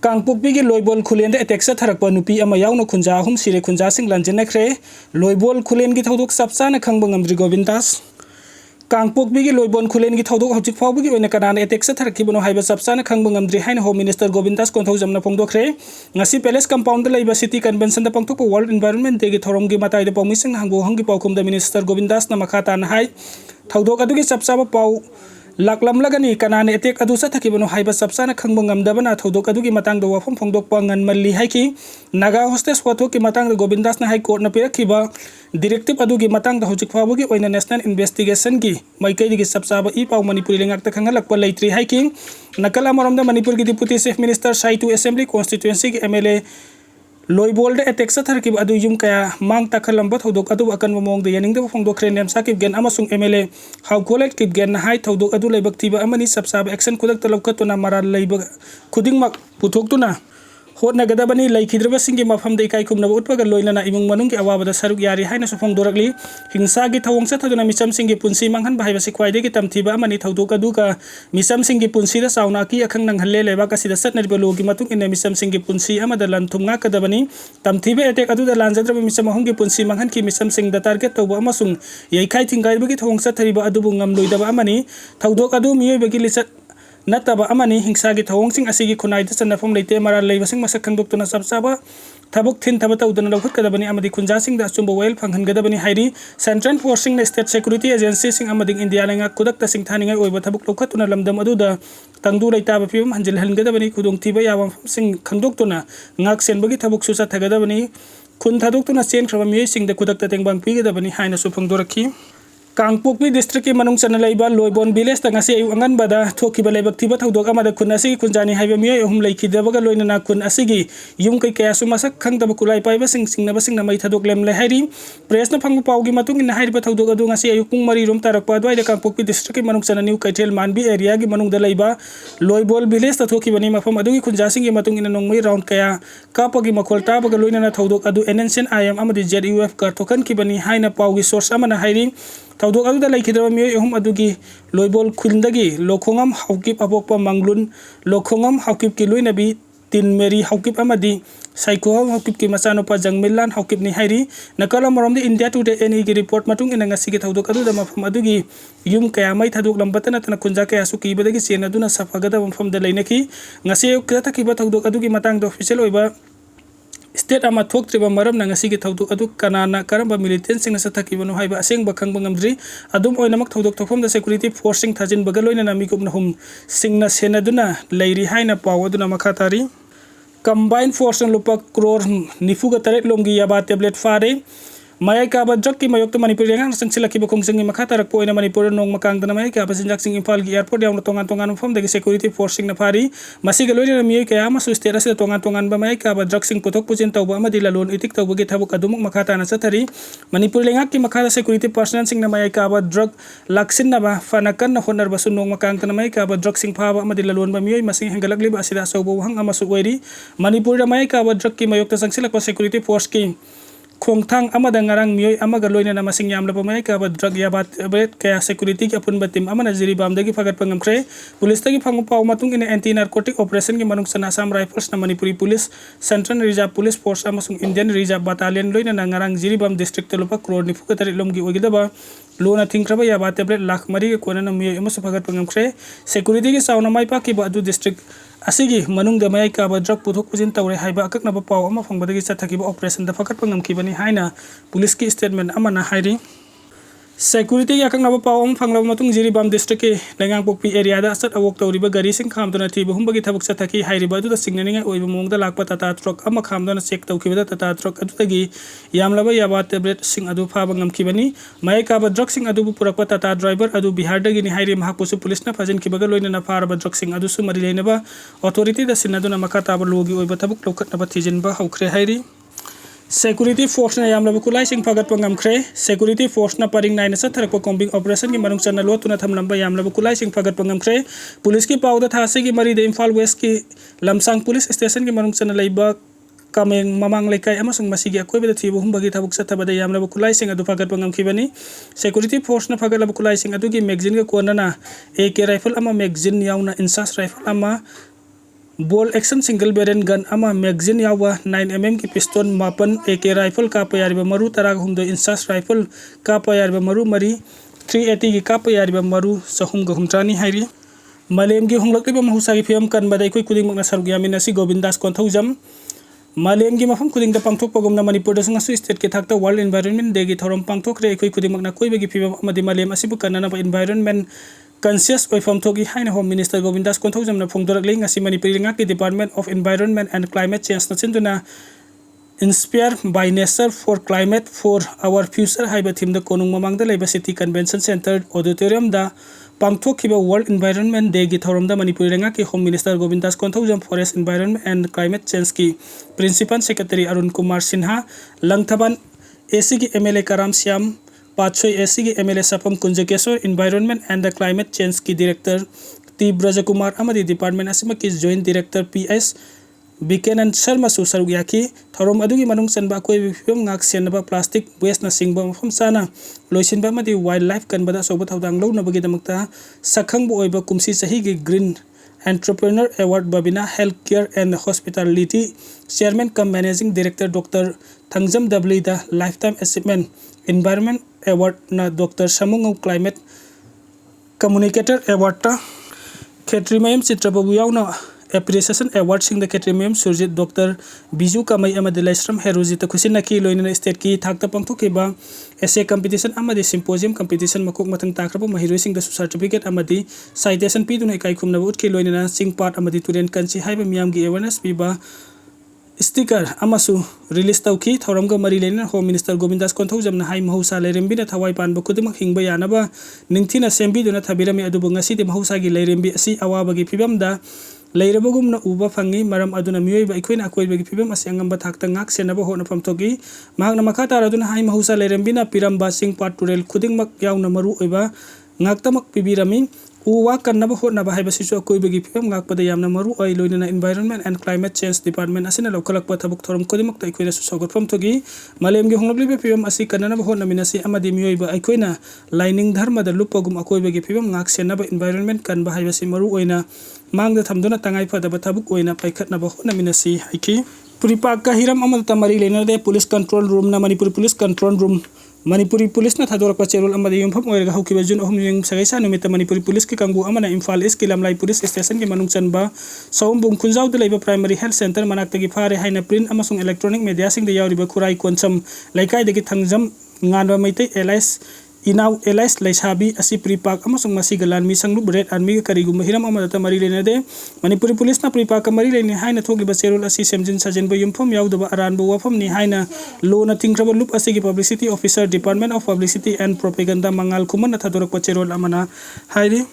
कांगपोकपी की लोइबोल खुलेन एटेक थरप नुपी याउन खुंजा अहुम सिरे खुंजा लांजनख्रे लोइबोल खुलेन की थौदोक सबसाना खंग ngamdri गोविंदास कांगपोकपी की लोइबोल खुलेन की थौदोक हौजिक फाउबगी ओइना कनाना एटेक थरकिबनो हाइबा सबसाना खंग ngamdri हाइन होम मिनिस्टर गोविंदास कोंथौजमना फोंदोखरे ngasi पैलेस कंपाउंड लेबा सिटी कन्वेंशन द पंगथोक वर्ल्ड एनवायरनमेंट डे की थौरम की मताई द पौमिसिंग हांगबो हंगी पाउकुम द मिनिस्टर गोविंदास न मखातान हाइ थौदोक अदुगी सबसाबा पाउ लाकलमलगनी कनाने एटेक अदु सथकिबनो हाइबा सबसाना खंग ngamdabana थौदोक अदुगी मतंग द वफम फोंदोकपा ngनमल्ली हाइकी नागा होस्टेस वाथो की मतंग द गोविंदास न हाई कोर्ट न पिरखिबा डायरेक्टिव अदुगी मतंग द हौजिक फावगी ओइना नेशनल इन्वेस्टिगेशन की माइकई की सबसाबा ई पाउ मणिपुरी लेंगाक त खंगलकपा लेत्री हाइकी नकल अमरम द मणिपुर की deputy chief minister Saitu assembly constituency की एमएलए लोइबोल एटेक थरकिब अदु युम कया मांग तखलंब थौदोक अदु अकन मोंग द यनिंग द फोंदोखरे नेमसा की गेन अमसुंग एमएलए हाउकोलेट की गेन हाई थौदोक अदु लेबक थिबा अमनी सबसाब एक्शन खुदक तलौखतुना मराल लेब खुदिंगमक पुथोक्तुना होटनगदबनी लेखिद्रबसिंगी मफम दे इकाई खुमनब उत्पग लोइनना इमुंग मनुंग की अवाबद सरुक यारी हाइना सुफोंदोरकली हिंसा की थवंग सथदुना मिसम सिंगी पुंसी मंगहन बाहाइबा सिख्वाइदे की तमथिबा अमनी थौदोक अदुका मिसम सिंगी पुंसी द साउना की अखंग नंगहल्ले लेबा कसिदा सतनरिबा लोगी मतुंग इन मिसम सिंगी पुंसी अमद लन थुमंगा कदबनी तमथिबा एटेक अदुदा लांजद्रब मिसम अहुंगी पुंसी मंगहन की मिसम सिंग द टारगेट तौबा अमसुंग यैखाइ थिंगाइबगी थवंग सथरिबा अदुबु ngamloidaba amani थौदोक अदु मियोइबगी लिचत नतबा अमनी हिंसा की थवंगसिंग असिगी खुनाइद चन्नफम लेते मराल लेबसिंग मसक खंदोक्तुना सबसाबा थबक थिन थब तौदना लौखतगदबनी अमदी खुंजासिंग द अचुंब वेल फंगहनगदबनी हाइरी सेंट्रल फोर्सिंग ने स्टेट सिक्योरिटी एजेंसी सिंग अमदी इंडिया लेंगा खुदक तसिंग थानिंgai ओइबा थबक लौखतुना लमदम अदुदा तंगदु लेताबा फिबम हंजिलहनगदबनी खुदोंथिबा याबम सिंग खंदोक्तुना ngak senbagi थबक सुसा थगदबनी खुन थादोक्तुना चेनख्रबा मियोइसिंग द खुदक ततेंगबांग पिगदबनी हाइना सुफंगदोरखी कांगपोकपी डिस्ट्रिक्ट की मनुंग चना लेबा लोइबोन विलेज तंगसी अयु अंगनबदा थोखिबा लेबक थिबा थौदोक अमदा खुन असि खुनजानी हाइबा मियोय अहुम लेखिदबगा लोइनना खुन असिगी युम कै कयासु मसक खंगदब कुलाइ पाइबा सिंगसिंगनबा सिंगना मै थदोक लेमले हाइरी प्रेस न फंग पाउगी मतुंग इन हाइरिबा थौदोक अदु ngasi अयु पुंग मरी रोम तारकपा द्वाइदा कांगपोकपी डिस्ट्रिक्ट की मनुंग चना न्यू कैथेल मानबी एरिया की मनुंग द लेबा लोइबोल विलेज त थोखिबनी मफम अदुगी खुनजासिंग की मतुंग इन नोंगमै राउंड कया कापगी मखोल ताबगा लोइनना थौदोक अदु एनएनसीएन आईएम अमदी जेडयूएफ का थोकन किबनी हाइना पाउगी सोर्स अमना हाइरी थौदोक अदुदा लेखिद्रबा मियोय अहुम अदुगी लोइबोल खुलदगी लोखोंगम हाउकिप अबोकपा मंगलुन लोखोंगम हाउकिप की लोइनबी तीन मेरी हाउकिप अमदी साइको हाउकिप की मचानुपा जंगमिलान हाउकिप नि हाइरी नकल अमरम द इंडिया टुडे एनी की रिपोर्ट मतुंग इन ngasi की थौदोक अदुदा मफम अदुगी युम कया मै थदोक लंबतना तना खुंजा कया सु कीबदगी चेन अदुना सफगदा मफम द लेनकी ngasi क्रतकिबा थौदोक अदुगी मतंग द ऑफिशियल ओइबा स्टेट अमा थोक्त्रिबा मरम ngasi की थौदोक अदु कनाना करम मिलिटेंट सिंग सथकिबनो हाइबा असेंग बखंग ngamdri अदुम ओइनमक थौदोक थोफम द सिक्योरिटी फोर्सिंग थाजिन बगलोइना नामिकुम नहुम सिंगना सेनदुना लेरी हाइना पाव अदुना मखातारी कंबाइन फोर्स लुपा करोड़ निफुगा तरेट लोंगी याबा टेबलेट फारे माय काबा ड्रग की मयोक्त मणिपुर लेंगा संगसिलकी बखोंगसिंग मखा तरक पोइना मणिपुर नोंग मकांगदना माय काबा जिंजाक्सिंग इम्फाल की एयरपोर्ट यावना तोंगान तोंगान मफम दगी सिक्योरिटी फोर्सिंग न फारी मसिग लोइना मिय कया मसु स्टेट असे तोंगान तोंगान बा माय काबा ड्रग सिंग पुथोक पुजिन तौबा अमदि ललोन इतिक तौबगी थबक अदुमुक मखा ताना सथरी मणिपुर लेंगा की मखा सिक्योरिटी पर्सनल सिंग न माय काबा ड्रग लाक्सिनबा फनकन होनर बसु नोंग मकांगदना माय काबा ड्रग सिंग फाबा अमदि ललोन बा मिय मसिंग हंगलकलिबा असिदा सौबो हंग अमसु ओइरी मणिपुर माय काबा ड्रग की मयोक्त संगसिलक सिक्योरिटी फोर्स की खोंगथांग अमदा ngarang मियोय अमगा लोइना मसिंग यामलबा माय काबा ड्रग याबा टेबलेट कया सिक्योरिटी की अपुनबा टीम अमना जिरीबामदगी फगतपा ngamkhre पुलिस तगी फंग पाव मतुंग इन एंटी नारकोटिक ऑपरेशन की मनुंग सना असम राइफल्स न Manipuri police central reserve police force अमसुंग इंडियन रिजर्व बटालियन लोइना ngarang जिरीबाम डिस्ट्रिक्ट लुपा करोड़ निफुका तरे लोमगी ओगिदबा लोना थिंख्रबा याबा टेबलेट लाख मरी के कोना मियोय अमसु फगतपा ngamkhre सिक्योरिटी की साउना माय पाकी बा अदु डिस्ट्रिक्ट असिगी मनुंग द माय काबा ड्रग पुथोक पुजिन तौरे हाइबा अककनबा पाव अमा फंगबदगी चथकिबा ऑपरेशन द फगतपा ngamkhibani हाइना पुलिस की स्टेटमेंट अमना हाइरी सिक्योरिटी की अकंगनबा पाव अम फंगलब मतुंग जिरीबाम डिस्ट्रिक्ट के लेंगांगपोकपी एरिया दा असत अवोक तौरिबा गारी सिंग खामदना थिबा हुंबगी थबक चथकी हाइरिबा अदुदा सिंगनिंगा ओइबा मोंगदा लाकपा टाटा ट्रक अमा खामदना चेक तौखिबदा टाटा ट्रक अदुदगी यामलबा याबा टेबलेट सिंग अदु फाबा ngamkhibani माय काबा ड्रग सिंग अदु पुरकपा टाटा ड्राइवर अदु बिहार दगी नि हाइरि महापुसु पुलिस न फजन किबगा लोइना फारबा ड्रग सिंग अदु सु मरि लेनबा अथॉरिटी दा सिनदुना मखा ताबा लोगी ओइबा थबक लौखतनबा थिजिनबा हौख्रे हाइरि सिक्योरिटी फोर्स ने यामलबा कुलाई सिंग फगतपा ngamkhre सिक्योरिटी फोर्स न परिंग नाइन सथरकपा कॉम्बिंग ऑपरेशन की मनुंग चन्ना लोतुना थमलंबा यामलबा कुलाई सिंग फगतपा ngamkhre पुलिस की पावदा थासे की मरी दे इम्फाल वेस्ट की लमसांग पुलिस स्टेशन की मनुंग चन्ना लेबा कामेंग ममांग लेकाय अमसुंग मसिगी अकोइबदा थिबा हुंबगी थबक सथबदा यामलबा कुलाई सिंग अदु फगतपा ngamkhibani सिक्योरिटी फोर्स न फगतलबा कुलाई सिंग अदुगी मैगजीन का कोनना AK राइफल अमा मैगजीन याउना इंसास राइफल अमा ball action single barrel gun ama magazine yawa 9mm ki piston mapan AK rifle kapa yariba maru tarag humdo insas rifle kapa yariba maru mari 380 ki kapa yariba maru sahum ga humtrani hairi malem gi hunglakliba mahusa gi phim kan badai koi kuding makna sarug yamin asi govindas konthaujam malem gi mafam kuding da pangthok pagomna manipur da sungasu state ke thakta world environment day gi thorom pangthok re koi kuding makna koi bagi phim amadi malem asibu kanana ba environment conscious oifam thogi haina home minister govindas konthaujam na phongdorak ling asi manipuri ngak ki department of environment and climate change na chinduna inspire by nature for climate for our future haiba theme da konung mamang da leba city convention center auditorium da pangthokhiba world environment day gi thorom da manipuri ngak ki home minister govindas konthaujam forest environment and climate change ki principal secretary arun kumar sinha langthaban AC ki MLA karam syam Pachoi AC ki MLA Sapam Kunjakeswar Environment and the Climate Change ki Director T Brajakumar amadi Department asima ki Joint Director PS Bikenan Sharma su sarug yaki thorom adugi manung sanba koi bifim ngak senaba plastic waste na singba mafam sana loisinba amadi wildlife kanbada sobat hawdang lo na bagi damakta sakhang bo oiba kumsi sahi gi Green Entrepreneur Award Babina Healthcare and Hospitality Chairman cum Managing Director Dr. Thangjam Dabli the Lifetime Achievement Environment Award na Dr. Samung Climate Communicator Award ta Khetrimayam Chitrababu yauna Appreciation Award sing the Khetrimayam Surjit Dr. Biju Kamai amadi Laisram Heroji ta khusina ki loina state ki thakta pangthokiba essay competition amadi symposium competition makok matang takraba mahiroi sing the certificate amadi citation pi duna kai khumna ut ki loina sing part amadi student kanchi haiba miyam gi awareness piba sticker amasu release tauki thoramga mari lena home minister govindas konthaujam na hai mahusa lerembi na thawai pan bakudimak hingba yanaba ningthina sembi duna thabirami adubu ngasi de mahusa gi lerembi asi awaba gi phibam da leirabagumna uba phangi maram aduna miyoiba ikoina akoiba gi phibam asi angamba thakta ngak senaba hona phamthogi magna makata raduna hai mahusa lerembi na piramba sing part turel khudingmak yauna maru oiba ngaktamak pibirami uwa kannaba hotnaba haiba sisu akoiba gi phibam ngakpada yamna maru oi loina environment and climate change department asina lokalakpa thabuk thorom kodimak ta ikoina su sogot phamthogi malem gi honglakliba phibam asi kannana hotna minasi amadi miyoiba ikoina lining dharma da lupagum akoiba gi phibam ngak senaba environment kanba haiba si maru oina mangda thamduna tangai phadaba thabuk oina paikhatnaba hotna minasi haiki Puripak ka hiram amada tamari lena de police control room na Manipur police control room Manipuri police na thadorak pa cherol amada yumpham oirga haukiba jun ohum yeng sagaisa numita Manipuri police ki kangbu amana Imphal East ki Lamlai police station ki manung chanba saumbung khunjau de leiba primary health center manakta gi phare haina print amasung electronic media sing de yauriba khurai koncham laikai de ki thangjam nganwa maitai LS Inau Elis Laisabi asi Pripak amasung masi galan mi sanglu red army karigu mahiram amadata mari lena de Manipuri police na Pripak mari lena haina thogi bacherol asi semjin sajen bo yumphom yaudaba aran bo wafam ni haina lo na tingkraba loop asi gi publicity officer department of publicity and propaganda mangal kuman na thadorak bacherol amana hairi